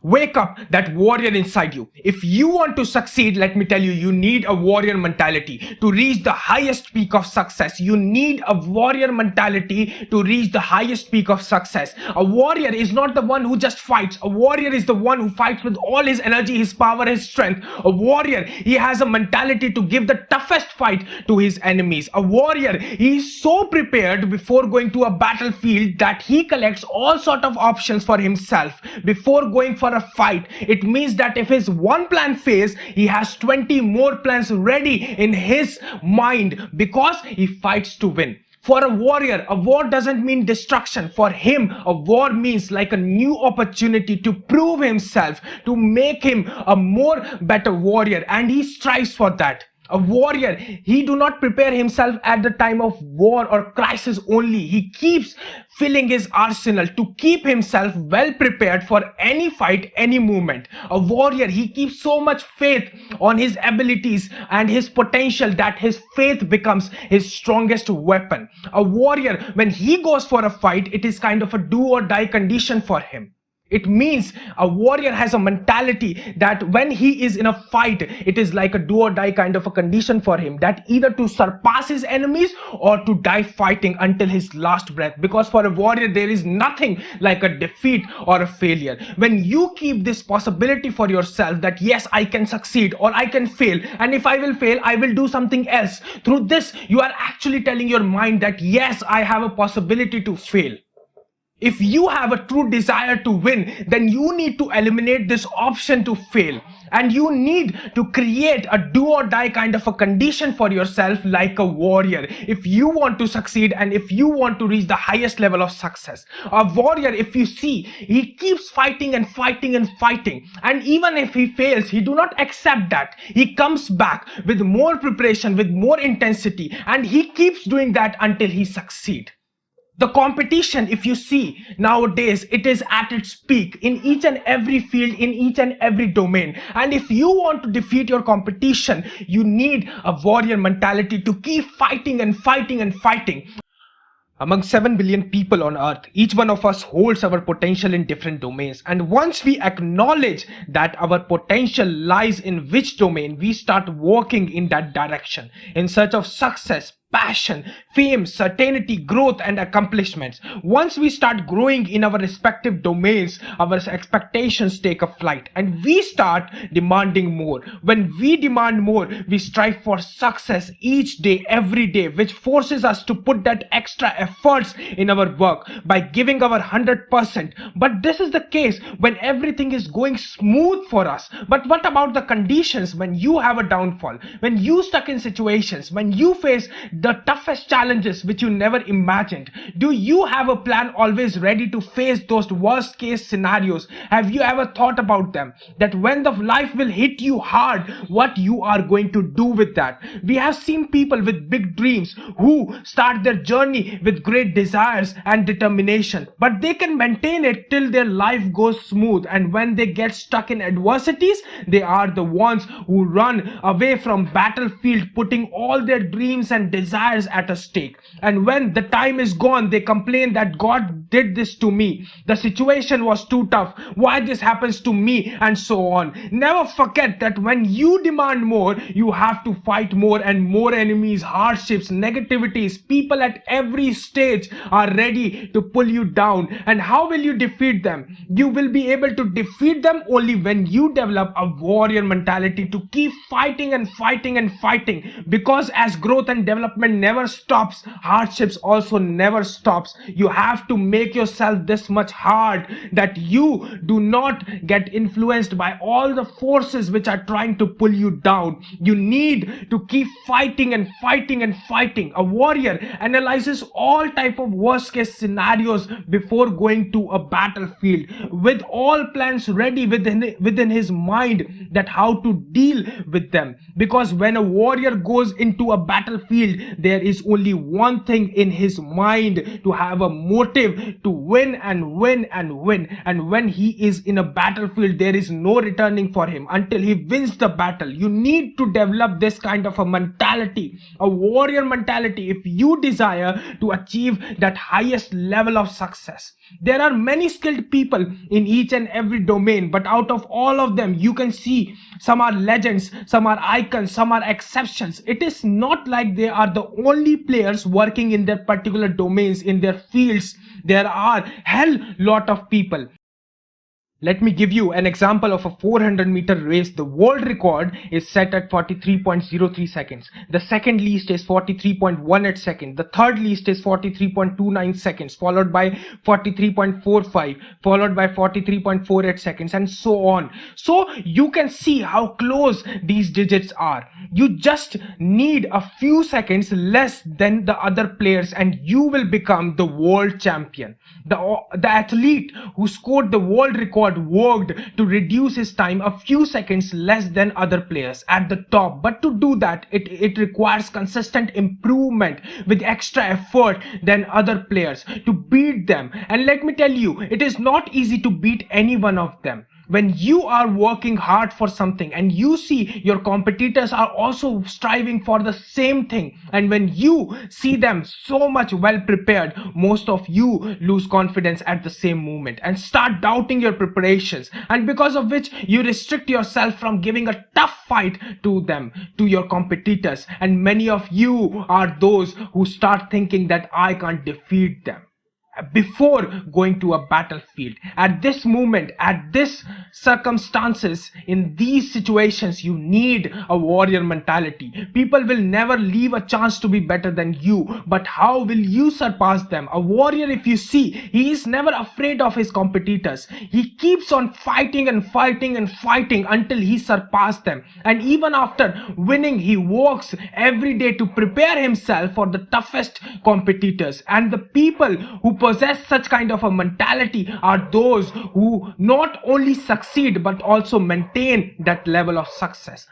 Wake up that warrior inside you. If you want to succeed, let me tell you, you need a warrior mentality to reach the highest peak of success. You need a warrior mentality to reach the highest peak of success. A warrior is not the one who just fights. A warrior is the one who fights with all his energy, his power, his strength. A warrior, he has a mentality to give the toughest fight to his enemies. A warrior, he is so prepared before going to a battlefield that he collects all sort of options for himself before going for a fight. It means that if his one plan fails, he has 20 more plans ready in his mind because he fights to win. For a warrior, a war doesn't mean destruction. For him, a war means like a new opportunity to prove himself, to make him a more better warrior, and he strives for that. A warrior, he do not prepare himself at the time of war or crisis only. He keeps filling his arsenal to keep himself well prepared for any fight, any movement. A warrior, he keeps so much faith on his abilities and his potential that his faith becomes his strongest weapon. A warrior, when he goes for a fight, it is kind of a do or die condition for him. It means a warrior has a mentality that when he is in a fight, it is like a do or die kind of a condition for him, that either to surpass his enemies or to die fighting until his last breath. Because for a warrior, there is nothing like a defeat or a failure. When you keep this possibility for yourself that yes, I can succeed or I can fail, and if I will fail, I will do something else. Through this, you are actually telling your mind that yes, I have a possibility to fail. If you have a true desire to win, then you need to eliminate this option to fail. And you need to create a do or die kind of a condition for yourself like a warrior. If you want to succeed and if you want to reach the highest level of success. A warrior, if you see, he keeps fighting and fighting and fighting. And even if he fails, he do not accept that. He comes back with more preparation, with more intensity. And he keeps doing that until he succeeds. The competition, if you see nowadays, it is at its peak in each and every field, in each and every domain. And if you want to defeat your competition, you need a warrior mentality to keep fighting and fighting and fighting. Among 7 billion people on earth, each one of us holds our potential in different domains. And once we acknowledge that our potential lies in which domain, we start working in that direction in search of success, passion, fame, certainty, growth, and accomplishments. Once we start growing in our respective domains, our expectations take a flight and we start demanding more. When we demand more, we strive for success each day, every day, which forces us to put that extra efforts in our work by giving our 100%. But this is the case when everything is going smooth for us. But what about the conditions when you have a downfall, when you stuck in situations, when you face the toughest challenges which you never imagined? Do you have a plan always ready to face those worst case scenarios? Have you ever thought about them? That when the life will hit you hard, what you are going to do with that? We have seen people with big dreams who start their journey with great desires and determination, but they can maintain it till their life goes smooth, and when they get stuck in adversities, they are the ones who run away from battlefield, putting all their dreams and desires at a stake. And when the time is gone, they complain that God did this to me, the situation was too tough, why this happens to me, and so on. Never forget that when you demand more, you have to fight more, and more enemies, hardships, negativities, people at every stage are ready to pull you down. And how will you defeat them? You will be able to defeat them only when you develop a warrior mentality to keep fighting and fighting and fighting, because as growth and development never stops, hardships also never stops. You have to make yourself this much hard that you do not get influenced by all the forces which are trying to pull you down. You need to keep fighting and fighting and fighting. A warrior analyzes all type of worst case scenarios before going to a battlefield, with all plans ready within his mind that how to deal with them. Because when a warrior goes into a battlefield, there is only one thing in his mind, to have a motive to win and win and win. And when he is in a battlefield, there is no returning for him until he wins the battle. You need to develop this kind of a mentality, a warrior mentality, if you desire to achieve that highest level of success. There are many skilled people in each and every domain, but out of all of them, you can see some are legends, some are icons, some are exceptions. It is not like they are the only players working in their particular domains, in their fields. There are hell lot of people. Let me give you an example of a 400-meter race. The world record is set at 43.03 seconds. The second least is 43.18 seconds. The third least is 43.29 seconds, followed by 43.45, followed by 43.48 seconds, and so on. So you can see how close these digits are. You just need a few seconds less than the other players and you will become the world champion. The athlete who scored the world record worked to reduce his time a few seconds less than other players at the top. But to do that, it requires consistent improvement with extra effort than other players to beat them. And let me tell you, it is not easy to beat any one of them. When you are working hard for something and you see your competitors are also striving for the same thing, and when you see them so much well prepared, most of you lose confidence at the same moment and start doubting your preparations, and because of which you restrict yourself from giving a tough fight to them, to your competitors. And many of you are those who start thinking that I can't defeat them before going to a battlefield. At this moment, at this circumstances, in these situations, you need a warrior mentality. People will never leave a chance to be better than you, but how will you surpass them? A warrior, if you see, he is never afraid of his competitors. He keeps on fighting and fighting and fighting until he surpasses them, and even after winning, he works every day to prepare himself for the toughest competitors. And the people who possess such kind of a mentality are those who not only succeed but also maintain that level of success.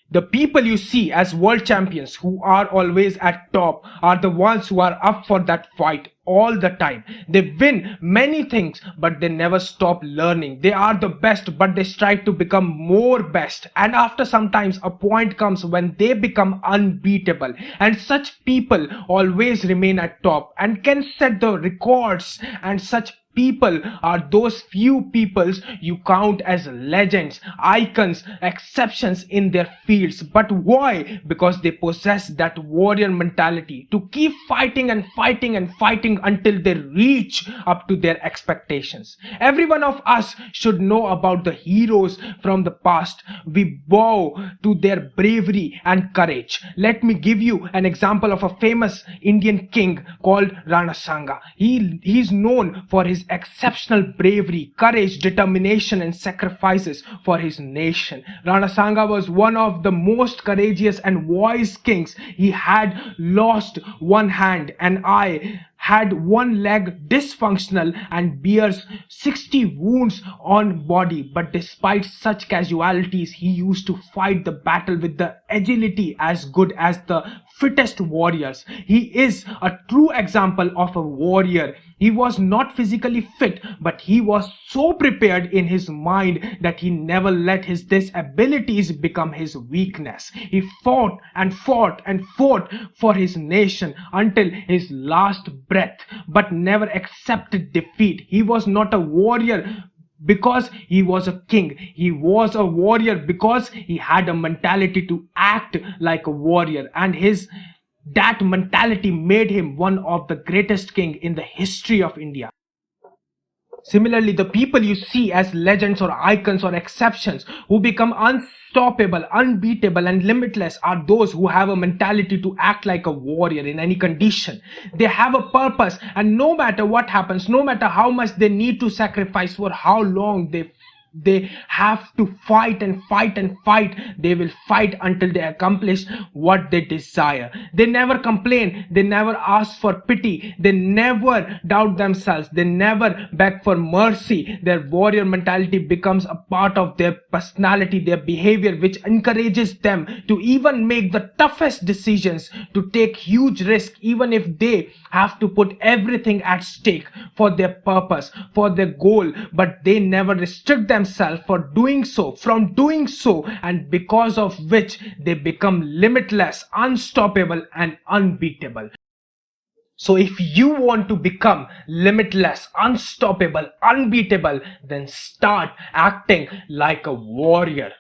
The people you see as world champions who are always at top are the ones who are up for that fight all the time. They win many things, but they never stop learning. They are the best, but they strive to become more best. And after sometimes a point comes when they become unbeatable. And such people always remain at top and can set the records. And such people are those few peoples you count as legends, icons, exceptions in their fields. But why? Because they possess that warrior mentality to keep fighting and fighting and fighting until they reach up to their expectations. Every one of us should know about the heroes from the past. We bow to their bravery and courage. Let me give you an example of a famous Indian king called Rana Sanga. He is known for his exceptional bravery, courage, determination, and sacrifices for his nation. Rana Sanga was one of the most courageous and wise kings. He had lost one hand, an eye, had one leg dysfunctional, and bears 60 wounds on body. But despite such casualties, he used to fight the battle with the agility as good as the fittest warriors. He is a true example of a warrior. He was not physically fit, but he was so prepared in his mind that he never let his disabilities become his weakness. He fought and fought and fought for his nation until his last breath, but never accepted defeat. He was not a warrior because he was a king. He was a warrior because he had a mentality to act like a warrior, and that mentality made him one of the greatest king in the history of India. Similarly, the people you see as legends or icons or exceptions who become unstoppable, unbeatable, and limitless are those who have a mentality to act like a warrior in any condition. They have a purpose, and no matter what happens, no matter how much they need to sacrifice, for how long they They have to fight and fight and fight. They will fight until they accomplish what they desire. They never complain. They never ask for pity. They never doubt themselves. They never beg for mercy. Their warrior mentality becomes a part of their personality, their behavior, which encourages them to even make the toughest decisions, to take huge risks, even if they have to put everything at stake for their purpose, for their goal. But they never restrict themselves from doing so, and because of which they become limitless, unstoppable, and unbeatable. So if you want to become limitless, unstoppable, unbeatable, then start acting like a warrior.